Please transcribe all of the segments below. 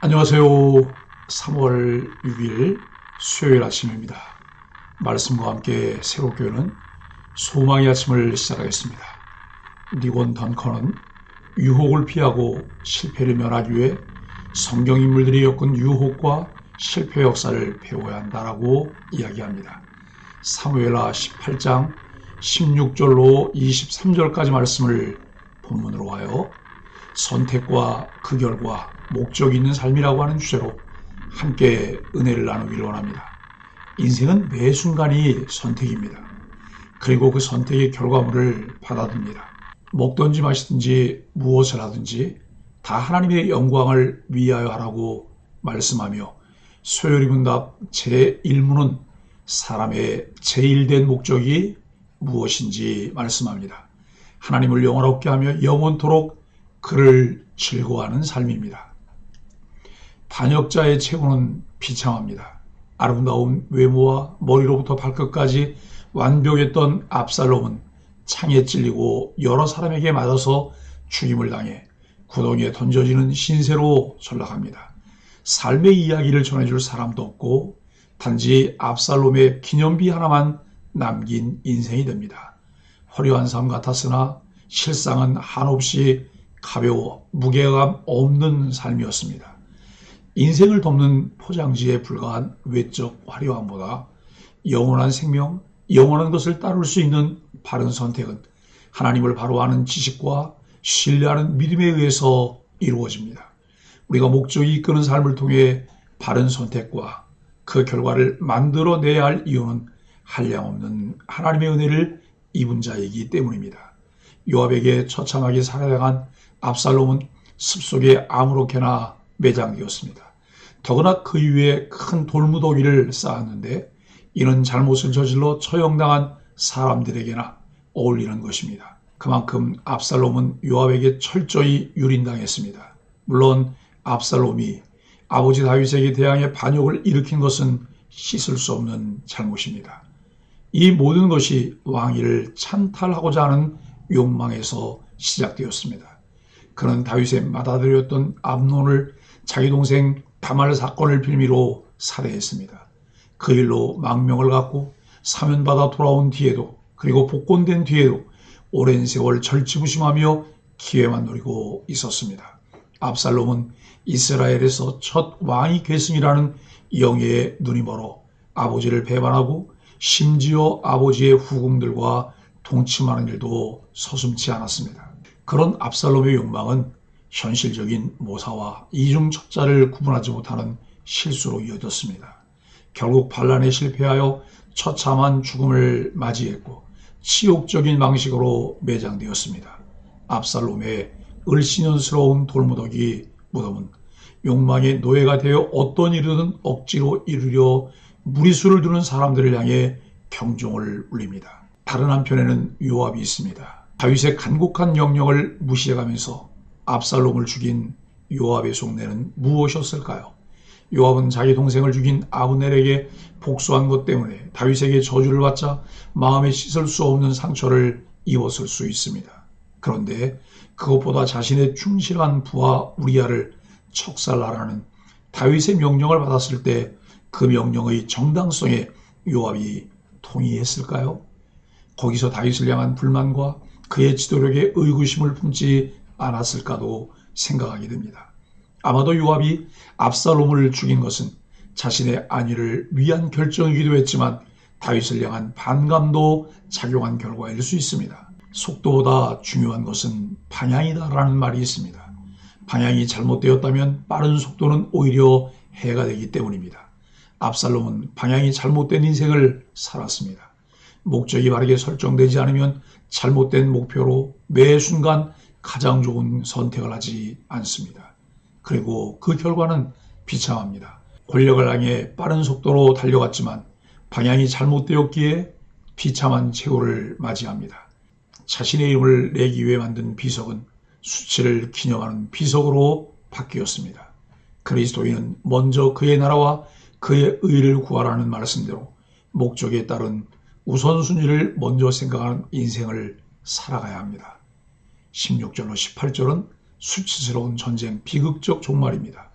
안녕하세요. 3월 6일 수요일 아침입니다. 말씀과 함께 새롭게 여는 소망의 아침을 시작하겠습니다. 니곤 던컨은 유혹을 피하고 실패를 면하기 위해 성경 인물들이 겪은 유혹과 실패 역사를 배워야 한다라고 이야기합니다. 사무엘하 18장 16절로 23절까지 말씀을 본문으로 하여 선택과 그 결과 목적이 있는 삶이라고 하는 주제로 함께 은혜를 나누기를 원합니다. 인생은 매 순간이 선택입니다. 그리고 그 선택의 결과물을 받아듭니다. 먹든지 마시든지 무엇을 하든지 다 하나님의 영광을 위하여 하라고 말씀하며 소요리 문답 제1문은 사람의 제1된 목적이 무엇인지 말씀합니다. 하나님을 영원롭게 하며 영원토록 그를 즐거워하는 삶입니다. 반역자의 최후는 비참합니다. 아름다운 외모와 머리로부터 발끝까지 완벽했던 압살롬은 창에 찔리고 여러 사람에게 맞아서 죽임을 당해 구덩이에 던져지는 신세로 전락합니다. 삶의 이야기를 전해줄 사람도 없고 단지 압살롬의 기념비 하나만 남긴 인생이 됩니다. 화려한 삶 같았으나 실상은 한없이 가벼워 무게감 없는 삶이었습니다. 인생을 덮는 포장지에 불과한 외적 화려함보다 영원한 생명, 영원한 것을 따를 수 있는 바른 선택은 하나님을 바로 아는 지식과 신뢰하는 믿음에 의해서 이루어집니다. 우리가 목적이 이끄는 삶을 통해 바른 선택과 그 결과를 만들어내야 할 이유는 한량없는 하나님의 은혜를 입은 자이기 때문입니다. 요압에게 처참하게 살해당한 압살롬은 습속에 아무렇게나 매장되었습니다. 더구나 그 위에 큰 돌무더기를 쌓았는데 이는 잘못을 저질러 처형당한 사람들에게나 어울리는 것입니다. 그만큼 압살롬은 요압에게 철저히 유린당했습니다. 물론 압살롬이 아버지 다윗에게 대항해 반역을 일으킨 것은 씻을 수 없는 잘못입니다. 이 모든 것이 왕위를 찬탈하고자 하는 욕망에서 시작되었습니다. 그는 다윗의 맏아들이었던 암논을 자기 동생 다말 사건을 빌미로 살해했습니다. 그 일로 망명을 갖고 사면받아 돌아온 뒤에도 그리고 복권된 뒤에도 오랜 세월 절치부심하며 기회만 노리고 있었습니다. 압살롬은 이스라엘에서 첫 왕위 계승이라는 영예에 눈이 멀어 아버지를 배반하고 심지어 아버지의 후궁들과 동침하는 일도 서슴지 않았습니다. 그런 압살롬의 욕망은 현실적인 모사와 이중첩자를 구분하지 못하는 실수로 이어졌습니다. 결국 반란에 실패하여 처참한 죽음을 맞이했고 치욕적인 방식으로 매장되었습니다. 압살롬의 을씨년스러운 돌무더기 무덤은 욕망의 노예가 되어 어떤 일이든 억지로 이루려 무리수를 두는 사람들을 향해 경종을 울립니다. 다른 한편에는 요압이 있습니다. 다윗의 간곡한 명령을 무시해가면서 압살롬을 죽인 요압의 속내는 무엇이었을까요? 요압은 자기 동생을 죽인 아브넬에게 복수한 것 때문에 다윗에게 저주를 받자 마음에 씻을 수 없는 상처를 입었을 수 있습니다. 그런데 그것보다 자신의 충실한 부하 우리아를 척살하라는 다윗의 명령을 받았을 때 그 명령의 정당성에 요압이 동의했을까요? 거기서 다윗을 향한 불만과 그의 지도력에 의구심을 품지 않았을까도 생각하게 됩니다. 아마도 요압이 압살롬을 죽인 것은 자신의 안위를 위한 결정이기도 했지만 다윗을 향한 반감도 작용한 결과일 수 있습니다. 속도보다 중요한 것은 방향이다라는 말이 있습니다. 방향이 잘못되었다면 빠른 속도는 오히려 해가 되기 때문입니다. 압살롬은 방향이 잘못된 인생을 살았습니다. 목적이 바르게 설정되지 않으면 잘못된 목표로 매 순간 가장 좋은 선택을 하지 않습니다. 그리고 그 결과는 비참합니다. 권력을 향해 빠른 속도로 달려갔지만 방향이 잘못되었기에 비참한 최후를 맞이합니다. 자신의 이름을 내기 위해 만든 비석은 수치를 기념하는 비석으로 바뀌었습니다. 그리스도인은 먼저 그의 나라와 그의 의를 구하라는 말씀대로 목적에 따른 우선순위를 먼저 생각하는 인생을 살아가야 합니다. 16절로 18절은 수치스러운 전쟁 비극적 종말입니다.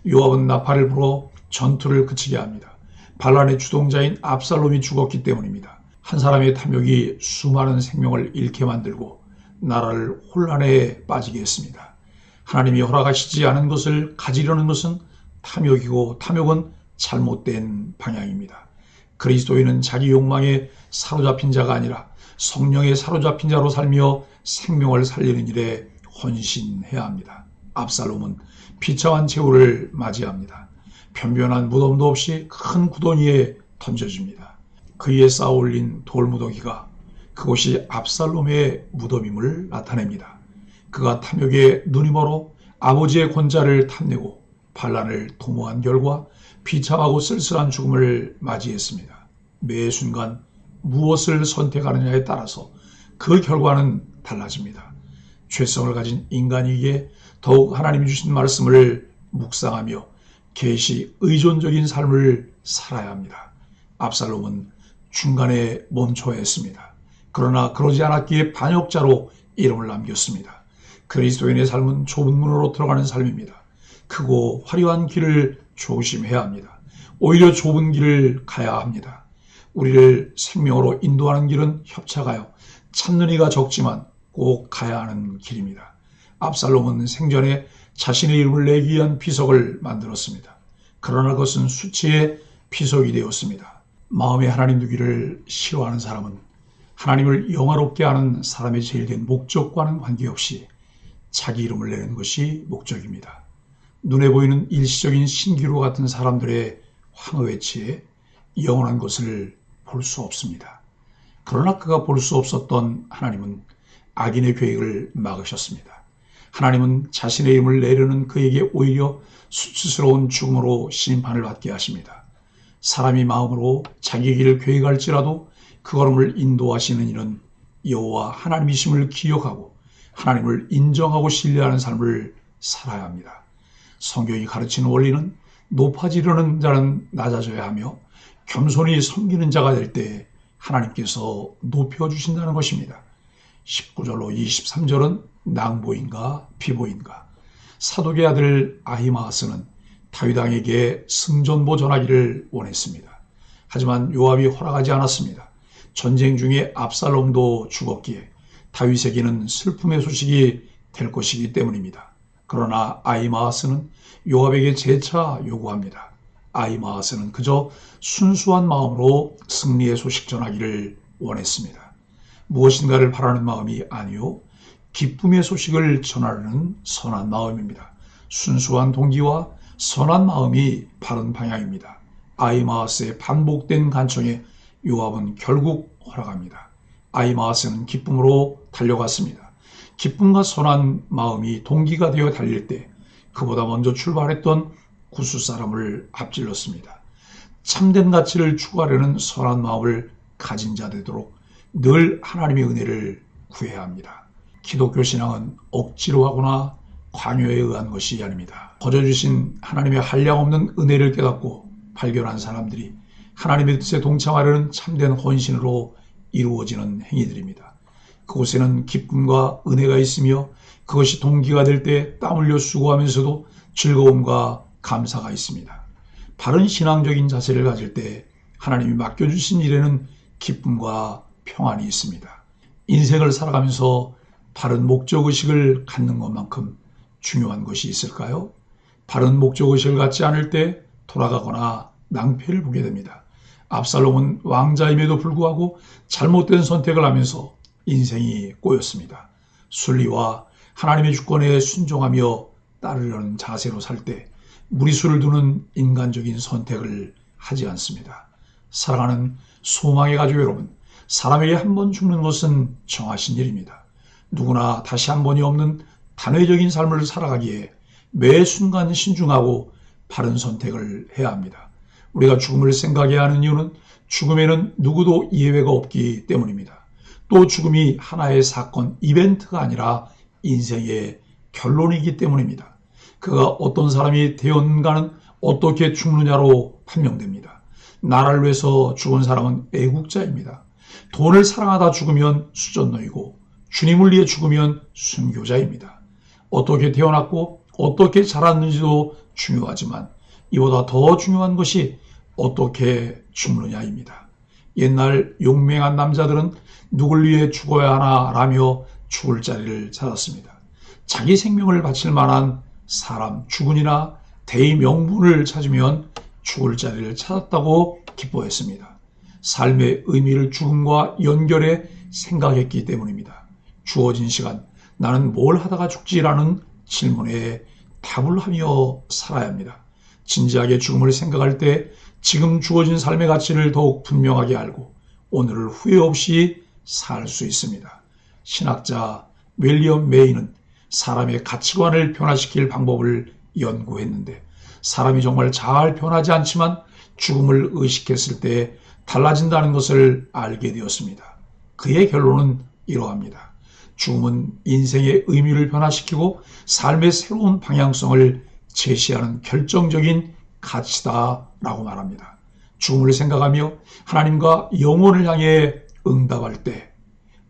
요압은 나팔을 불어 전투를 그치게 합니다. 반란의 주동자인 압살롬이 죽었기 때문입니다. 한 사람의 탐욕이 수많은 생명을 잃게 만들고 나라를 혼란에 빠지게 했습니다. 하나님이 허락하시지 않은 것을 가지려는 것은 탐욕이고 탐욕은 잘못된 방향입니다. 그리스도인은 자기 욕망에 사로잡힌 자가 아니라 성령에 사로잡힌 자로 살며 생명을 살리는 일에 헌신해야 합니다. 압살롬은 비참한 최후를 맞이합니다. 변변한 무덤도 없이 큰 구덩이에 던져집니다. 그의 쌓아 올린 돌무더기가 그곳이 압살롬의 무덤임을 나타냅니다. 그가 탐욕에 눈이 멀어 아버지의 권자를 탐내고 반란을 도모한 결과 비참하고 쓸쓸한 죽음을 맞이했습니다. 매 순간 무엇을 선택하느냐에 따라서 그 결과는 달라집니다. 죄성을 가진 인간이기에 더욱 하나님이 주신 말씀을 묵상하며 계시 의존적인 삶을 살아야 합니다. 압살롬은 중간에 멈춰야 했습니다. 그러나 그러지 않았기에 반역자로 이름을 남겼습니다. 그리스도인의 삶은 좁은 문으로 들어가는 삶입니다. 크고 화려한 길을 조심해야 합니다. 오히려 좁은 길을 가야 합니다. 우리를 생명으로 인도하는 길은 협착하여 찾는 이가 적지만 꼭 가야 하는 길입니다. 압살롬은 생전에 자신의 이름을 내기 위한 비석을 만들었습니다. 그러나 그것은 수치의 비석이 되었습니다. 마음에 하나님 두기를 싫어하는 사람은 하나님을 영화롭게 하는 사람의 제일된 목적과는 관계없이 자기 이름을 내는 것이 목적입니다. 눈에 보이는 일시적인 신기루 같은 사람들의 황허회치에 영원한 것을 볼 수 없습니다. 그러나 그가 볼 수 없었던 하나님은 악인의 계획을 막으셨습니다. 하나님은 자신의 이름을 내려는 그에게 오히려 수치스러운 죽음으로 심판을 받게 하십니다. 사람이 마음으로 자기 길을 계획할지라도 그 걸음을 인도하시는 이는 여호와 하나님이심을 기억하고 하나님을 인정하고 신뢰하는 삶을 살아야 합니다. 성경이 가르치는 원리는 높아지려는 자는 낮아져야 하며 겸손히 섬기는 자가 될 때 하나님께서 높여주신다는 것입니다. 19절로 23절은 낭보인가 비보인가. 사독의 아들 아히마아스는 다윗 왕에게 승전보 전하기를 원했습니다. 하지만 요압이 허락하지 않았습니다. 전쟁 중에 압살롬도 죽었기에 다윗에게는 슬픔의 소식이 될 것이기 때문입니다. 그러나 아히마아스는 요압에게 재차 요구합니다. 아히마아스는 그저 순수한 마음으로 승리의 소식 전하기를 원했습니다. 무엇인가를 바라는 마음이 아니요 기쁨의 소식을 전하려는 선한 마음입니다. 순수한 동기와 선한 마음이 바른 방향입니다. 아히마아스의 반복된 간청에 요압은 결국 허락합니다. 아히마아스는 기쁨으로 달려갔습니다. 기쁨과 선한 마음이 동기가 되어 달릴 때 그보다 먼저 출발했던 구스 사람을 앞질렀습니다. 참된 가치를 추구하려는 선한 마음을 가진 자 되도록 늘 하나님의 은혜를 구해야 합니다. 기독교 신앙은 억지로 하거나 관여에 의한 것이 아닙니다. 거저 주신 하나님의 한량없는 은혜를 깨닫고 발견한 사람들이 하나님의 뜻에 동참하려는 참된 헌신으로 이루어지는 행위들입니다. 그곳에는 기쁨과 은혜가 있으며 그것이 동기가 될 때 땀 흘려 수고하면서도 즐거움과 감사가 있습니다. 바른 신앙적인 자세를 가질 때 하나님이 맡겨주신 일에는 기쁨과 평안이 있습니다. 인생을 살아가면서 바른 목적의식을 갖는 것만큼 중요한 것이 있을까요? 바른 목적의식을 갖지 않을 때 돌아가거나 낭패를 보게 됩니다. 압살롬은 왕자임에도 불구하고 잘못된 선택을 하면서 인생이 꼬였습니다. 순리와 하나님의 주권에 순종하며 따르려는 자세로 살 때 무리수를 두는 인간적인 선택을 하지 않습니다. 사랑하는 소망의 가족 여러분, 사람에게 한 번 죽는 것은 정하신 일입니다. 누구나 다시 한 번이 없는 단회적인 삶을 살아가기에 매 순간 신중하고 바른 선택을 해야 합니다. 우리가 죽음을 생각해야 하는 이유는 죽음에는 누구도 예외가 없기 때문입니다. 또 죽음이 하나의 사건, 이벤트가 아니라 인생의 결론이기 때문입니다. 그가 어떤 사람이 되었는가는 어떻게 죽느냐로 판명됩니다. 나라를 위해서 죽은 사람은 애국자입니다. 돈을 사랑하다 죽으면 수전노이고 주님을 위해 죽으면 순교자입니다. 어떻게 태어났고 어떻게 자랐는지도 중요하지만 이보다 더 중요한 것이 어떻게 죽느냐입니다. 옛날 용맹한 남자들은 누굴 위해 죽어야 하나라며 죽을 자리를 찾았습니다. 자기 생명을 바칠 만한 사람, 주군이나 대의 명분을 찾으면 죽을 자리를 찾았다고 기뻐했습니다. 삶의 의미를 죽음과 연결해 생각했기 때문입니다. 주어진 시간, 나는 뭘 하다가 죽지라는 질문에 답을 하며 살아야 합니다. 진지하게 죽음을 생각할 때 지금 주어진 삶의 가치를 더욱 분명하게 알고 오늘을 후회 없이 살 수 있습니다. 신학자 윌리엄 메이는 사람의 가치관을 변화시킬 방법을 연구했는데 사람이 정말 잘 변하지 않지만 죽음을 의식했을 때 달라진다는 것을 알게 되었습니다. 그의 결론은 이러합니다. 죽음은 인생의 의미를 변화시키고 삶의 새로운 방향성을 제시하는 결정적인 가치다라고 말합니다. 죽음을 생각하며 하나님과 영혼을 향해 응답할 때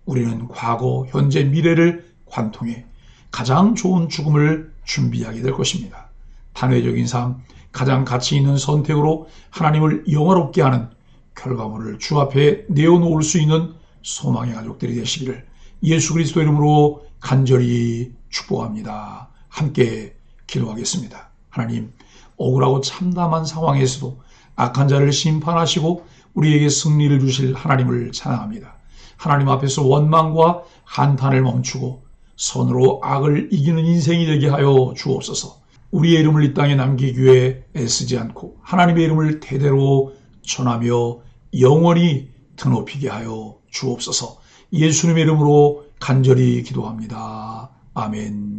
우리는 과거, 현재, 미래를 관통해 가장 좋은 죽음을 준비하게 될 것입니다. 단회적인 삶, 가장 가치 있는 선택으로 하나님을 영화롭게 하는 결과물을 주 앞에 내어놓을 수 있는 소망의 가족들이 되시기를 예수 그리스도 이름으로 간절히 축복합니다. 함께 기도하겠습니다. 하나님, 억울하고 참담한 상황에서도 악한 자를 심판하시고 우리에게 승리를 주실 하나님을 찬양합니다. 하나님 앞에서 원망과 한탄을 멈추고 선으로 악을 이기는 인생이 되게 하여 주옵소서. 우리의 이름을 이 땅에 남기기 위해 애쓰지 않고 하나님의 이름을 대대로 전하며 영원히 드높이게 하여 주옵소서. 예수님의 이름으로 간절히 기도합니다. 아멘.